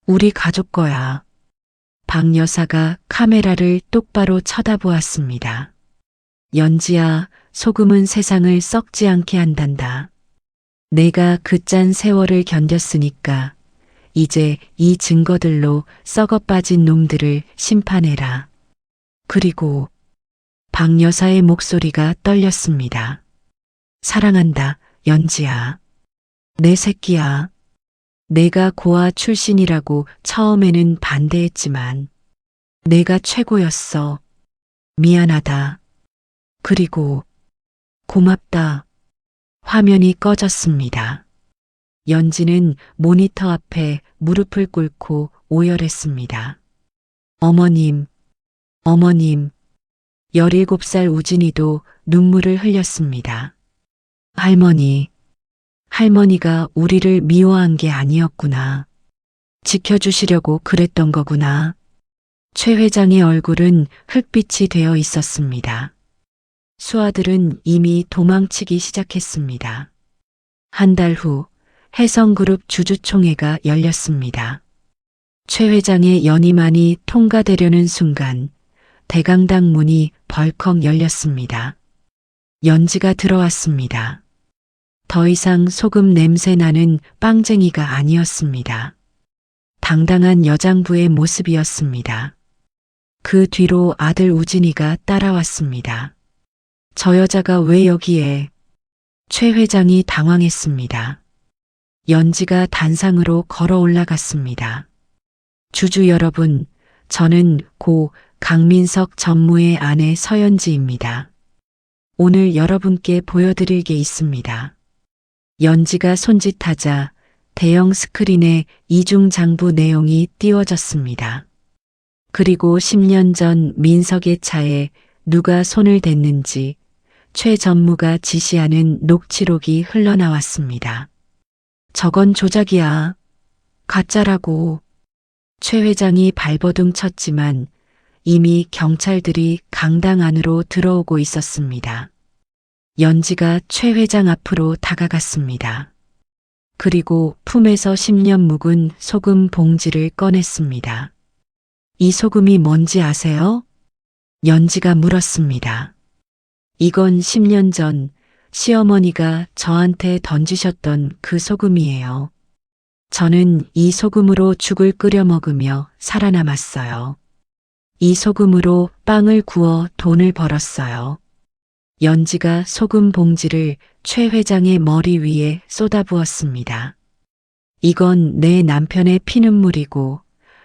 우리 가족 거야. 박 여사가 카메라를 똑바로 쳐다보았습니다. 연지야, 소금은 세상을 썩지 않게 한단다. 내가 그 짠 세월을 견뎠으니까 이제 이 증거들로 썩어 빠진 놈들을 심판해라. 그리고 박 여사의 목소리가 떨렸습니다. 사랑한다, 연지야. 내 새끼야. 내가 고아 출신이라고 처음에는 반대했지만 내가 최고였어. 미안하다. 그리고 고맙다. 화면이 꺼졌습니다. 연지는 모니터 앞에 무릎을 꿇고 오열했습니다. 어머님, 어머님. 17살 우진이도 눈물을 흘렸습니다. 할머니. 할머니가 우리를 미워한 게 아니었구나. 지켜주시려고 그랬던 거구나. 최 회장의 얼굴은 흙빛이 되어 있었습니다. 수아들은 이미 도망치기 시작했습니다. 한 달 후 해성그룹 주주총회가 열렸습니다. 최 회장의 연임안이 통과되려는 순간 대강당 문이 벌컥 열렸습니다. 연지가 들어왔습니다. 더 이상 소금 냄새 나는 빵쟁이가 아니었습니다. 당당한 여장부의 모습이었습니다. 그 뒤로 아들 우진이가 따라왔습니다. 저 여자가 왜 여기에? 최 회장이 당황했습니다. 연지가 단상으로 걸어 올라갔습니다. 주주 여러분, 저는 고 강민석 전무의 아내 서연지입니다. 오늘 여러분께 보여드릴 게 있습니다. 연지가 손짓하자 대형 스크린에 이중장부 내용이 띄워졌습니다. 그리고 10년 전 민석의 차에 누가 손을 댔는지 최 전무가 지시하는 녹취록이 흘러나왔습니다. 저건 조작이야. 가짜라고. 최 회장이 발버둥 쳤지만 이미 경찰들이 강당 안으로 들어오고 있었습니다. 연지가 최 회장 앞으로 다가갔습니다. 그리고 품에서 10년 묵은 소금 봉지를 꺼냈습니다. 이 소금이 뭔지 아세요? 연지가 물었습니다. 이건 10년 전 시어머니가 저한테 던지셨던 그 소금이에요. 저는 이 소금으로 죽을 끓여 먹으며 살아남았어요. 이 소금으로 빵을 구워 돈을 벌었어요. 연지가 소금 봉지를 최 회장의 머리 위에 쏟아부었습니다. 이건 내 남편의 피눈물이고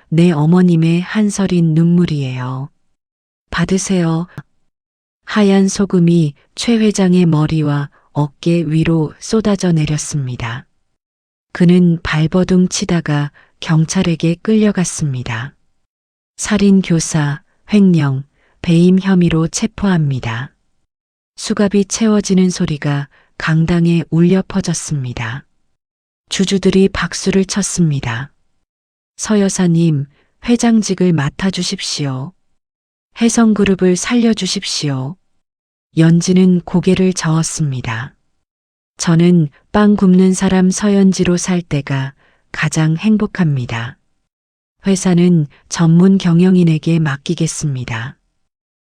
내 어머님의 한서린 눈물이에요. 받으세요. 하얀 소금이 최 회장의 머리와 어깨 위로 쏟아져 내렸습니다. 그는 발버둥 치다가 경찰에게 끌려갔습니다. 살인 교사, 횡령, 배임 혐의로 체포합니다. 수갑이 채워지는 소리가 강당에 울려 퍼졌습니다. 주주들이 박수를 쳤습니다. 서 여사님, 회장직을 맡아주십시오. 혜성그룹을 살려주십시오. 연지는 고개를 저었습니다. 저는 빵 굽는 사람 서연지로 살 때가 가장 행복합니다. 회사는 전문 경영인에게 맡기겠습니다.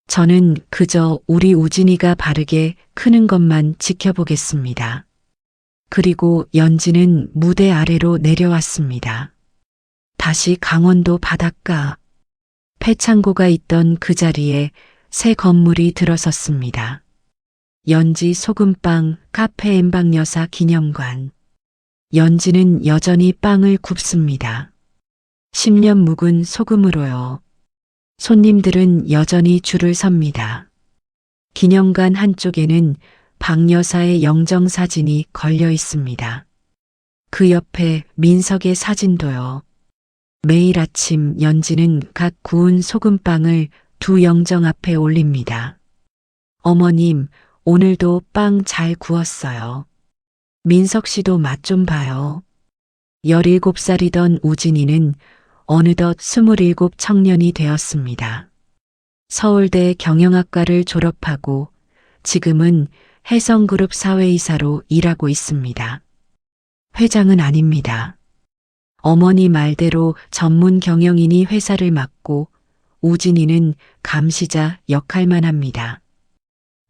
저는 그저 우리 우진이가 바르게 크는 것만 지켜보겠습니다. 그리고 연지는 무대 아래로 내려왔습니다. 다시 강원도 바닷가. 폐창고가 있던 그 자리에 새 건물이 들어섰습니다. 연지 소금빵 카페 엠방 여사 기념관. 연지는 여전히 빵을 굽습니다. 10년 묵은 소금으로요. 손님들은 여전히 줄을 섭니다. 기념관 한쪽에는 박 여사의 영정사진이 걸려 있습니다. 그 옆에 민석의 사진도요. 매일 아침 연지는 갓 구운 소금빵을 두 영정 앞에 올립니다. 어머님, 오늘도 빵 잘 구웠어요. 민석 씨도 맛 좀 봐요. 17살이던 우진이는 어느덧 27 청년이 되었습니다. 서울대 경영학과를 졸업하고 지금은 혜성그룹 사회이사로 일하고 있습니다. 회장은 아닙니다. 어머니 말대로 전문 경영인이 회사를 맡고 우진이는 감시자 역할만 합니다.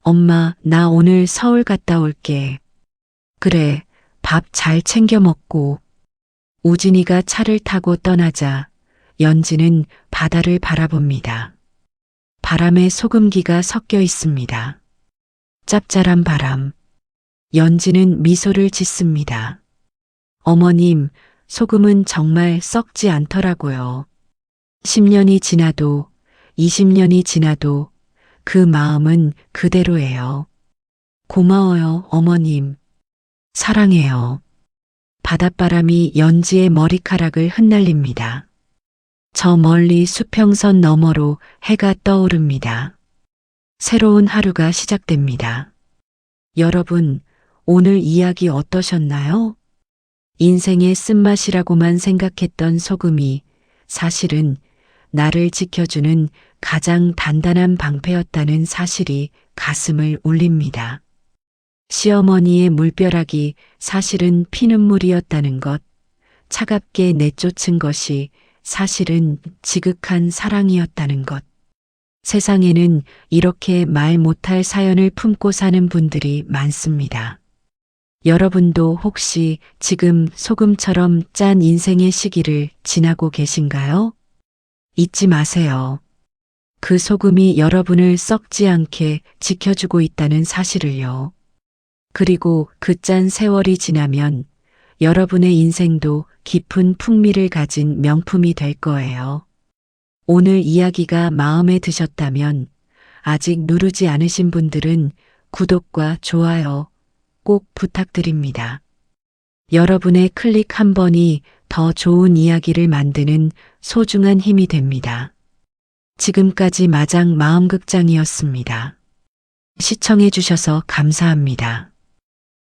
엄마, 나 오늘 서울 갔다 올게. 그래, 밥 잘 챙겨 먹고. 우진이가 차를 타고 떠나자 연지는 바다를 바라봅니다. 바람에 소금기가 섞여 있습니다. 짭짤한 바람. 연지는 미소를 짓습니다. 어머님, 소금은 정말 썩지 않더라고요. 10년이 지나도 20년이 지나도 그 마음은 그대로예요. 고마워요, 어머님. 사랑해요. 바닷바람이 연지의 머리카락을 흩날립니다. 저 멀리 수평선 너머로 해가 떠오릅니다. 새로운 하루가 시작됩니다. 여러분, 오늘 이야기 어떠셨나요? 인생의 쓴맛이라고만 생각했던 소금이 사실은 나를 지켜주는 가장 단단한 방패였다는 사실이 가슴을 울립니다. 시어머니의 물벼락이 사실은 피눈물이었다는 것, 차갑게 내쫓은 것이 사실은 지극한 사랑이었다는 것. 세상에는 이렇게 말 못할 사연을 품고 사는 분들이 많습니다. 여러분도 혹시 지금 소금처럼 짠 인생의 시기를 지나고 계신가요? 잊지 마세요. 그 소금이 여러분을 썩지 않게 지켜주고 있다는 사실을요. 그리고 그 짠 세월이 지나면 여러분의 인생도 깊은 풍미를 가진 명품이 될 거예요. 오늘 이야기가 마음에 드셨다면 아직 누르지 않으신 분들은 구독과 좋아요 꼭 부탁드립니다. 여러분의 클릭 한 번이 더 좋은 이야기를 만드는 소중한 힘이 됩니다. 지금까지 마장 마음극장이었습니다. 시청해 주셔서 감사합니다.